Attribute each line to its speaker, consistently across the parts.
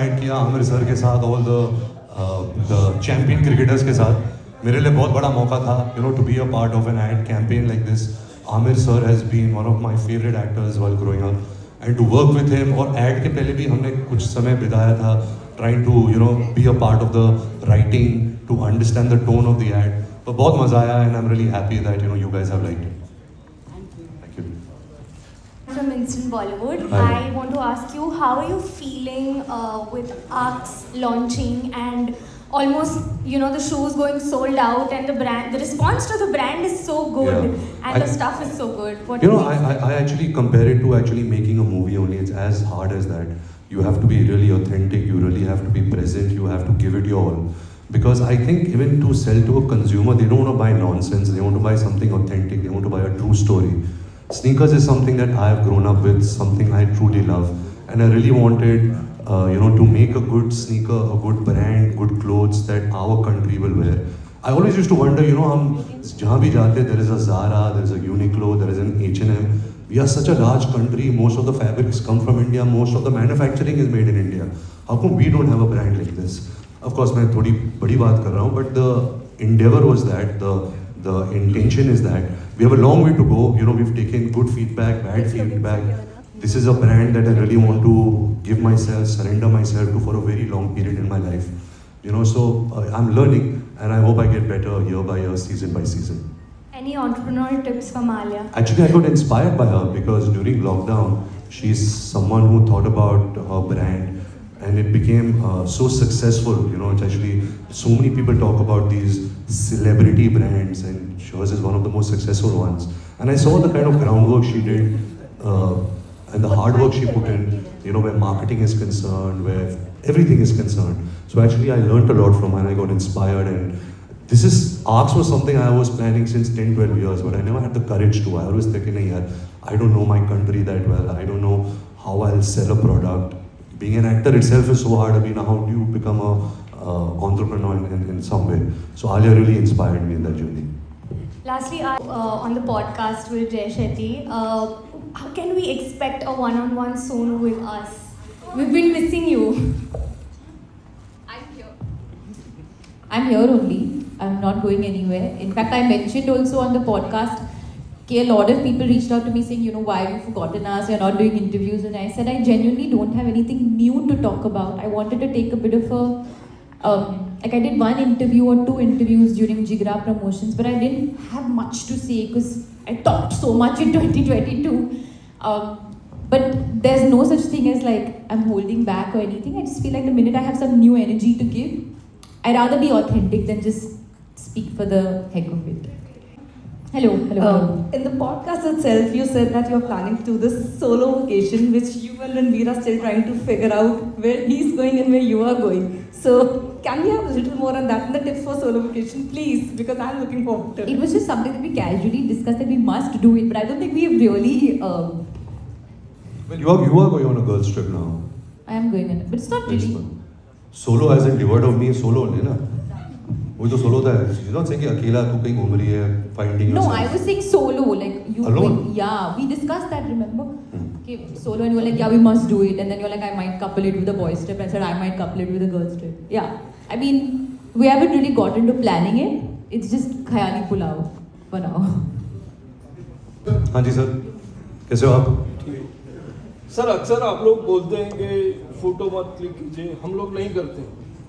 Speaker 1: Add किया Aamir sir के साथ, ऑल द चैंपियन क्रिकेटर्स के साथ। मेरे लिए बहुत बड़ा मौका था, you know, to be a part of an ad campaign like this. Aamir sir has been one of my favourite actors while growing up, and to work with him, और ad के पहले भी हमने कुछ समय बिताया था trying to, you know, be a part of the writing, to understand the tone of the ad. तो बहुत मज़ा आया, and I am really happy that, you know, you guys have liked it. Thank you.
Speaker 2: From Instant Bollywood,
Speaker 1: Hi.
Speaker 2: I want to ask you, how are you feeling with ARCs launching and almost, you know, the shows going sold out, and the response to the brand is so good,
Speaker 1: Yeah.
Speaker 2: and the stuff is so good. What
Speaker 1: You
Speaker 2: do
Speaker 1: know, I actually compare it to actually making a movie only. It's as hard as that. You have to be really authentic, you really have to be present, you have to give it your all. Because I think even to sell to a consumer, they don't want to buy nonsense, they want to buy something authentic, they want to buy a true story. Sneakers is something that I have grown up with, something I truly love. And I really wanted, you know, to make a good sneaker, a good brand, good clothes that our country will wear. I always used to wonder, you know, jahan bhi jate, there is a Zara, there is a Uniqlo, there is an H&M. We are such a large country, most of the fabrics come from India, most of the manufacturing is made in India. How come we don't have a brand like this? Of course, मैं थोड़ी बड़ी बात कर रहा हूँ, but the endeavor was that, the intention is that. We have a long way to go. You know, we've taken good feedback, bad feedback. This is a brand that I really want to give myself, surrender myself to for a very long period in my life. You know, so I'm learning, and I hope I get better year by year, season by season.
Speaker 2: Any entrepreneurial tips from Alia?
Speaker 1: Actually, I got inspired by her because during lockdown, she's someone who thought about her brand, and it became so successful. You know, it's actually, so many people talk about these celebrity brands, and hers is one of the most successful ones. And I saw the kind of groundwork she did, and the hard work she put in, you know, where marketing is concerned, where everything is concerned. So actually I learned a lot from her, and I got inspired. And this is, ARCs was something I was planning since 10-12 years, but I never had the courage to. I always think, I don't know my country that well, I don't know how I'll sell a product. Being an actor itself is so hard. I mean, how do you become a entrepreneur in some way? So Alia really inspired me in that journey.
Speaker 2: Lastly, on the podcast with Jay Shetty, how can we expect a one-on-one soon with us? We've been missing you.
Speaker 3: I'm here only. I'm not going anywhere. In fact, I mentioned also on the podcast, a lot of people reached out to me saying, you know, why have you forgotten us? You're not doing interviews. And I said, I genuinely don't have anything new to talk about. I wanted to take a bit of a, like I did one interview or two interviews during Jigra promotions, but I didn't have much to say because I talked so much in 2022. But there's no such thing as like I'm holding back or anything. I just feel like the minute I have some new energy to give, I'd rather be authentic than just speak for the heck of it. Hello.
Speaker 4: In the podcast itself, you said that you're planning to do this solo vacation, which you and Ranveer are still trying to figure out where he's going and where you are going. So, can we have a little more on that and the tips for solo vacation, please? Because I'm looking forward to it.
Speaker 3: It was just something that we casually discussed that we must do it, but I don't think we have really.
Speaker 1: Well, you are going on a girls' trip now.
Speaker 3: I am going on, but it's not
Speaker 1: Next
Speaker 3: really.
Speaker 1: month. Solo as in the word of me is solo only, na? वो तो solo था. She's not saying कि अकेला तू कहीं घूम रही है, finding
Speaker 3: No,
Speaker 1: yourself.
Speaker 3: I was saying solo, like you.
Speaker 1: Alone?
Speaker 3: Yeah, we discussed that. Remember? Okay, solo, and you were like, yeah, we must do it, and then you're like, I might couple it with a boys' trip. I said, I might couple it with a girls' trip. Yeah, I mean, we haven't really gotten to planning it. It's just khayali pulao for now.
Speaker 1: हाँ जी sir, कैसे हो आप?
Speaker 5: Sir अक्सर आप लोग बोलते हैं कि फोटो मत क्लिक कीजिए, हम लोग नहीं करते,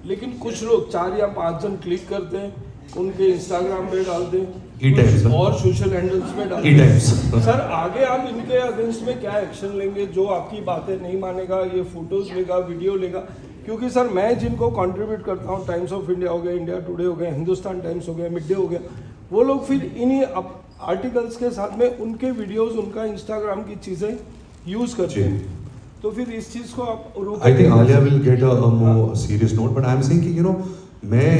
Speaker 5: लेकिन कुछ लोग 4 या 5 जन क्लिक करते हैं, उनके इंस्टाग्राम पे डालते हैं और सोशल हैंडल्स पे डालते हैं। सर आगे आप इनके अगेंस्ट में क्या एक्शन लेंगे? जो आपकी बातें नहीं मानेगा, ये फोटोज लेगा, वीडियो लेगा, क्योंकि सर मैं जिनको कंट्रीब्यूट करता हूँ, टाइम्स ऑफ इंडिया हो गया, इंडिया टुडे हो गया, हिंदुस्तान टाइम्स हो गया, मिड डे हो गया, वो लोग फिर इन्हीं आर्टिकल्स के साथ में उनके वीडियोज, उनका इंस्टाग्राम की चीज़ें यूज करते हैं, तो फिर इस चीज को आप रोकें?
Speaker 1: I think Alia will get a more serious note, but I'm saying कि you know, मैं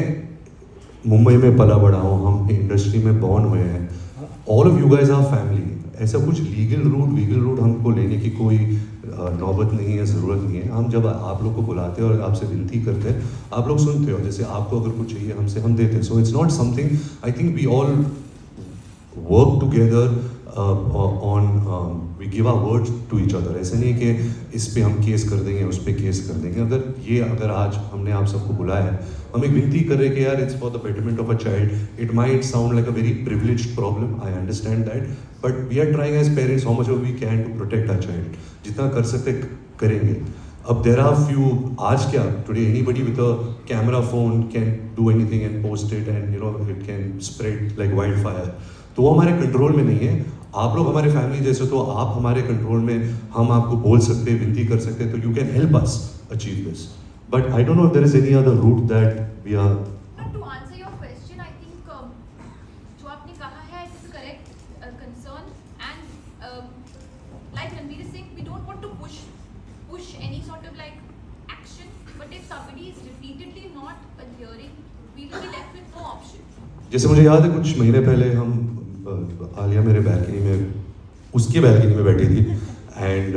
Speaker 1: मुंबई में पला बड़ा हूँ, हम इंडस्ट्री में बॉर्न हुए हैं, all of you guys are family. ऐसा कुछ लीगल रूट हमको लेने की कोई नौबत नहीं है, ज़रूरत नहीं है. हम जब आप लोग को बुलाते हैं और आपसे विनती करते हैं, आप लोग सुनते हो. जैसे आपको अगर कुछ चाहिए हमसे, हम देते हैं. So it's not something, I think we all work together we give our words to each other. ऐसे नहीं कि इस पे हम केस कर देंगे, उस पे केस कर देंगे. अगर आज हमने आप सबको बुलाया है, हम एक विनती कर रहे हैं कि यार it's for the betterment of a child. It might sound like a very privileged problem, I understand that, but we are trying as parents how much we can to protect our child. जितना कर सकते करेंगे. अब there are few, आज क्या, today anybody with a camera phone can do anything and post it, and it can spread like wildfire. तो वो हमारे कंट्रोल में नहीं है. आप लोग हमारे फैमिली जैसे, तो आप हमारे कंट्रोल में, हम आपको बोल सकते हैं, विनती कर सकते हैं, तो you can help us achieve this. But I don't know if there is any other route that we are.
Speaker 3: To answer your question, I think जो आपने कहा है it is a correct concern, and like Ranveer is saying, we don't want to push any sort of like action, but if somebody is repeatedly not adhering, we will be left with no option.
Speaker 1: जैसे मुझे याद है कुछ महीने पहले हम आलिया मेरे balcony में, उसकी बैल्कनी में बैठी थी, एंड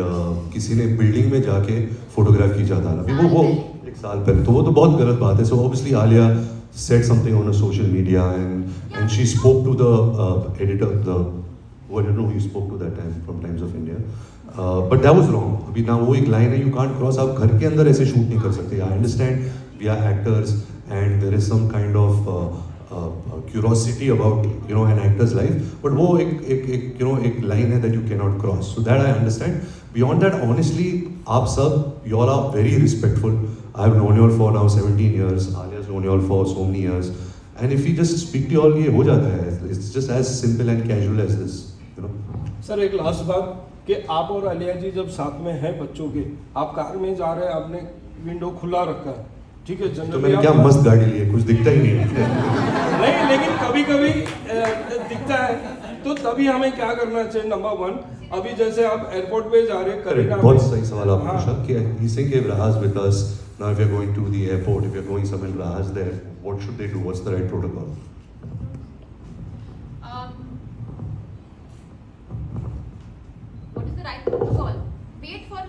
Speaker 1: किसी ने बिल्डिंग में जाके फोटोग्राफ की जाता है. वो एक साल पहले, तो वो तो बहुत गलत बात है. So obviously Alia said something on a social media, and she spoke to the editor, I don't know who you spoke to that time from Times of India, but that was wrong. अभी ना वो एक line है, you can't cross. आप घर के अंदर ऐसे शूट नहीं कर सकते. I understand we are actors and there is some kind of curiosity about an actor's life, but वो एक line है that you cannot cross. So that I understand. Beyond that, honestly, आप सब, you all are very respectful. I've known you all for now 17 years. Alia's known you all for so many years. And if we just speak to you all, ये हो जाता है. It's just as simple and casual as this.
Speaker 5: Sir एक last बात कि आप और आलिया जी जब साथ में हैं बच्चों के, आप कार में जा रहे हैं, आपने विंडो खुला रखा है, ठीक है,
Speaker 1: तो मैंने क्या मस्त गाड़ी ली है, कुछ दिखता ही नहीं है.
Speaker 5: नहीं, लेकिन कभी कभी दिखता है, तो तभी हमें क्या करना चाहिए? नंबर 1, अभी जैसे आप एयरपोर्ट पे जा रहे हैं, करीना में,
Speaker 1: बहुत सही सवाल आपने पूछा कि he's saying कि Rahaz with us. Now if you're going to the airport, if you're going somewhere, Rahaz there, what should they do? What's the right protocol?
Speaker 3: What is the right protocol? Wait for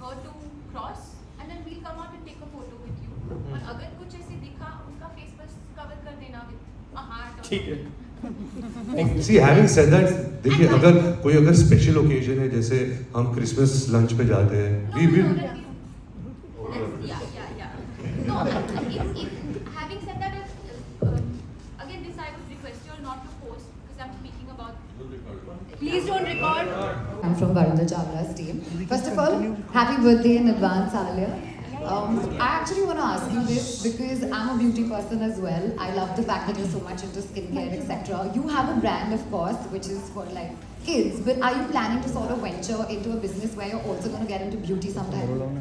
Speaker 3: her to cross, and then we'll come out and take a photo with you. और अगर कुछ ऐसे दिखा, उसका face बस cover कर देना with a heart.
Speaker 5: ठीक है.
Speaker 1: See, having said that, देखिए अगर स्पेशल ओकेजन है, जैसे हम क्रिसमस लंच पे जाते हैं, we will.
Speaker 3: Yeah. No, if having said that, again, this I would request you all not to post, because I'm speaking about.
Speaker 2: Please don't record.
Speaker 6: I'm from Varunda Chawla's team. First of all, happy birthday in advance, Alia. I actually want to ask you this because I'm a beauty person as well. I love the fact that you're so much into skincare, etc. You have a brand, of course, which is for like kids. But are you planning to sort of venture into a business where you're also going to get into beauty sometime?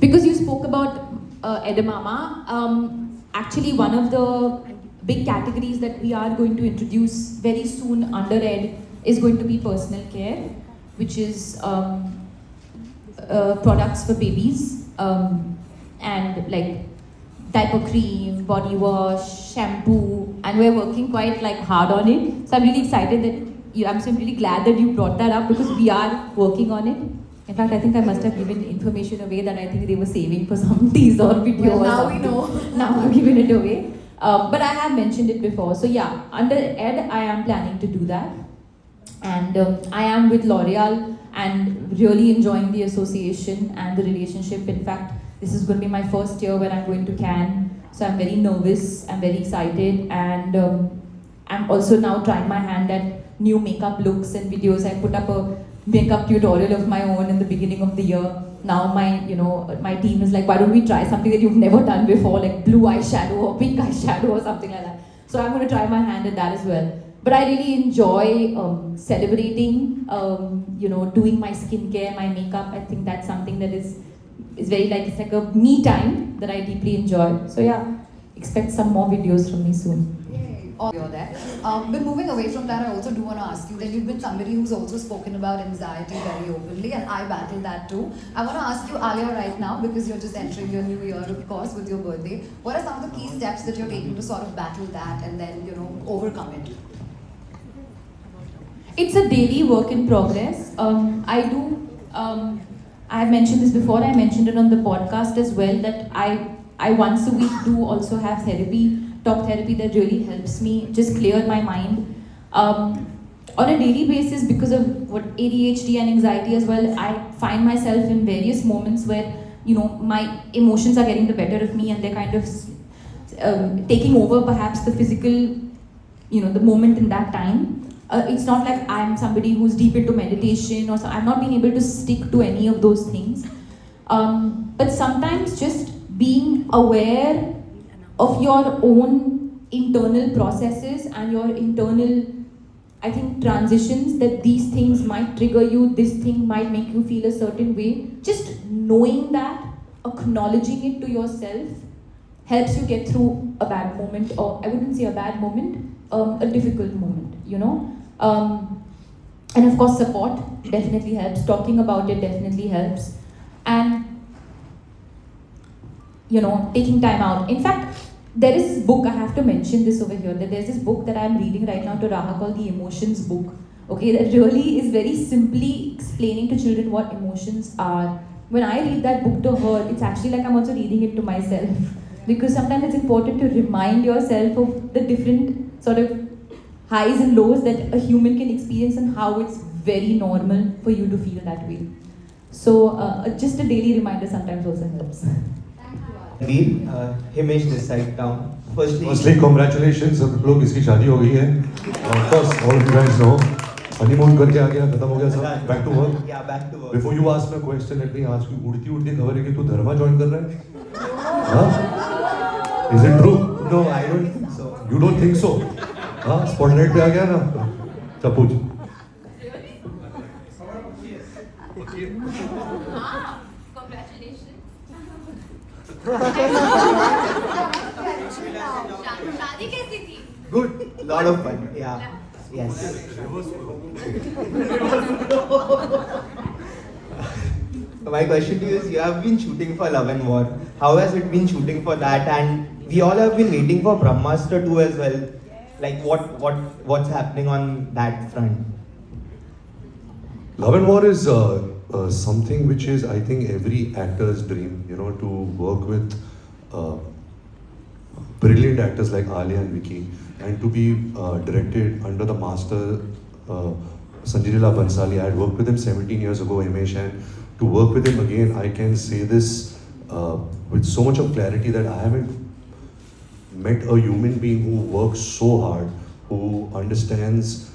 Speaker 3: Because you spoke about edamame, actually one of the big categories that we are going to introduce very soon under Ed is going to be personal care, which is products for babies, and like diaper cream, body wash, shampoo, and we're working quite like hard on it. So I'm really excited that I'm so really glad that you brought that up, because we are working on it. In fact, I think I must have given information away that I think they were saving for some teaser video.
Speaker 6: Well,
Speaker 3: or
Speaker 6: now
Speaker 3: something.
Speaker 6: we know.
Speaker 3: Now I've given it away. But I have mentioned it before. So yeah, under Ed, I am planning to do that. And I am with L'Oreal and really enjoying the association and the relationship. In fact, this is going to be my first year when I'm going to Cannes. So I'm very nervous, I'm very excited. And I'm also now trying my hand at new makeup looks and videos. I put up a makeup tutorial of my own in the beginning of the year. Now my team is like, why don't we try something that you've never done before, like blue eyeshadow or pink eyeshadow or something like that. So I'm going to try my hand at that as well. But I really enjoy celebrating, doing my skincare, my makeup. I think that's something that is very like, it's like a me time that I deeply enjoy. So yeah, expect some more videos from me soon.
Speaker 6: You're there. But moving away from that, I also do want to ask you that you've been somebody who's also spoken about anxiety very openly, and I battle that too. I want to ask you, Alia, right now, because you're just entering your new year, of course, with your birthday, what are some of the key steps that you're taking to sort of battle that and then, overcome it?
Speaker 3: It's a daily work in progress. I have mentioned this before, I mentioned it on the podcast as well, that I once a week do also have therapy talk therapy that really helps me just clear my mind. On a daily basis, because of what ADHD and anxiety as well, I find myself in various moments where, you know, my emotions are getting the better of me and they're kind of taking over perhaps the physical, you know, the moment in that time. It's not like I'm somebody who's deep into meditation or so. I've not been able to stick to any of those things. But sometimes just being aware of your own internal processes and your internal, I think, transitions, that these things might trigger you, this thing might make you feel a certain way. Just knowing that, acknowledging it to yourself, helps you get through a bad moment, or I wouldn't say a bad moment, a difficult moment, you know. And of course, support definitely helps. Talking about it definitely helps. And, you know, taking time out. In fact, there is this book, I have to mention this over here, that there's this book that I'm reading right now to Raha called The Emotions Book. Okay, that really is very simply explaining to children what emotions are. When I read that book to her, it's actually like I'm also reading it to myself. Because sometimes it's important to remind yourself of the different sort of highs and lows that a human can experience and how it's very normal for you to feel that way. So just a daily reminder sometimes also helps.
Speaker 7: Himesh this side down.
Speaker 1: Firstly, congratulations, सब लोग इसकी शादी हो गई है. Of course, all of you guys know. Honeymoon करके आ गया, खत्म हो गया सब. Back to work.
Speaker 7: Yeah, back to work.
Speaker 1: Before you ask me a question, let me ask you. उड़ती खबर है कि तू धर्मा join कर रहा है? हाँ? Is it true?
Speaker 7: No, I don't think so.
Speaker 1: You don't think so? हाँ? Spotlight पे आ गया ना? चल पूछ.
Speaker 7: Good, lot of fun. Yeah, yes. My question to you is: you have been shooting for Love and War. How has it been shooting for that? And we all have been waiting for Brahmastra 2 as well. Like, what's happening on that front?
Speaker 1: Love and War is something which is, I think, every actor's dream. You know, to work with brilliant actors like Alia and Vicky, and to be directed under the master Sanjay Leela Bhansali. I had worked with him 17 years ago, Himesh, and to work with him again, I can say this with so much of clarity that I haven't met a human being who works so hard, who understands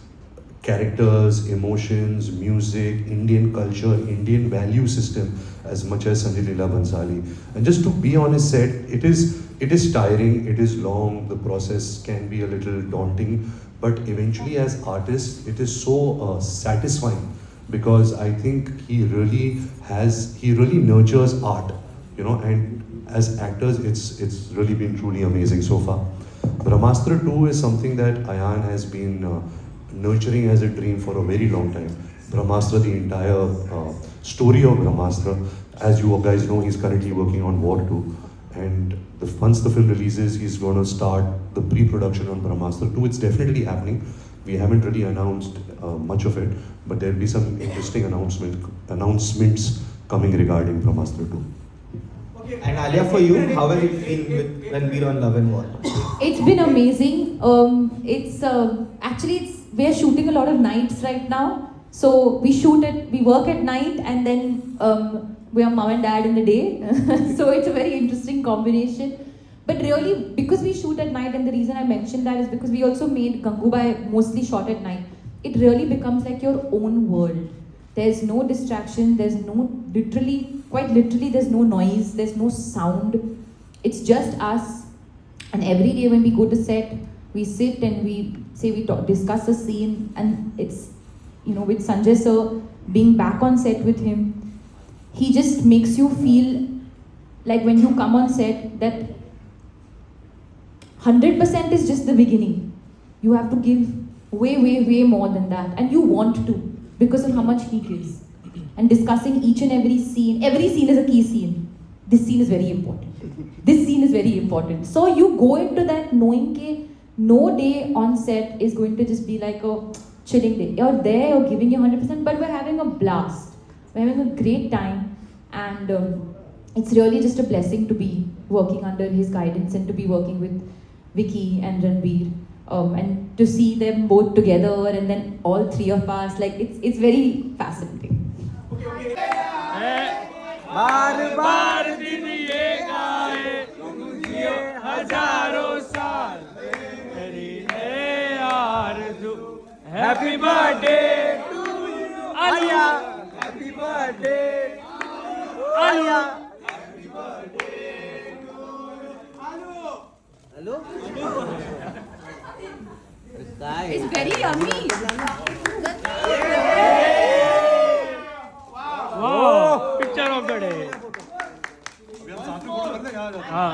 Speaker 1: characters, emotions, music, Indian culture, Indian value system as much as Sanjay Leela Bhansali. And just to be on his set, it is tiring, it is long, the process can be a little daunting, but eventually as artists, it is so satisfying, because I think he really nurtures art, you know, and as actors, it's really been truly amazing so far. Brahmastra 2 is something that Ayan has been nurturing as a dream for a very long time. Brahmastra, the entire story of Brahmastra, as you guys know, he's currently working on War 2. And once the film releases, he's going to start the pre-production on Brahmastra 2. It's definitely happening. We haven't really announced much of it, but there'll be some interesting announcements coming regarding Brahmastra 2.
Speaker 7: And Alia, for you, how has it been with Ranveer on Love and War?
Speaker 3: It's been amazing. We're shooting a lot of nights right now. So we work at night, and then we are mom and dad in the day. So it's a very interesting combination. But really, because we shoot at night, and the reason I mentioned that is because we also made Gangubai mostly shot at night. It really becomes like your own world. There's no distraction, there's no, quite literally, there's no noise, there's no sound. It's just us. And every day when we go to set, we sit and we discuss a scene, and it's, you know, with Sanjay sir, being back on set with him, he just makes you feel like when you come on set that 100% is just the beginning. You have to give way, way, way more than that. And you want to, because of how much he gives. And discussing each and every scene is a key scene. This scene is very important. This scene is very important. So you go into that knowing that no day on set is going to just be like a chilling day. You're there, you're giving your 100%, but we're having a blast. We're having a great time. And it's really just a blessing to be working under his guidance and to be working with Vicky and Ranveer. And to see them both together and then all three of us, like it's very fascinating.
Speaker 8: बार बार दिन ये गाए ये हजारों साल तेरी है आरज़ू happy birthday to Alia happy birthday Alia happy birthday to hello
Speaker 3: It's very yummy.
Speaker 8: Wow, picture of the day. हाँ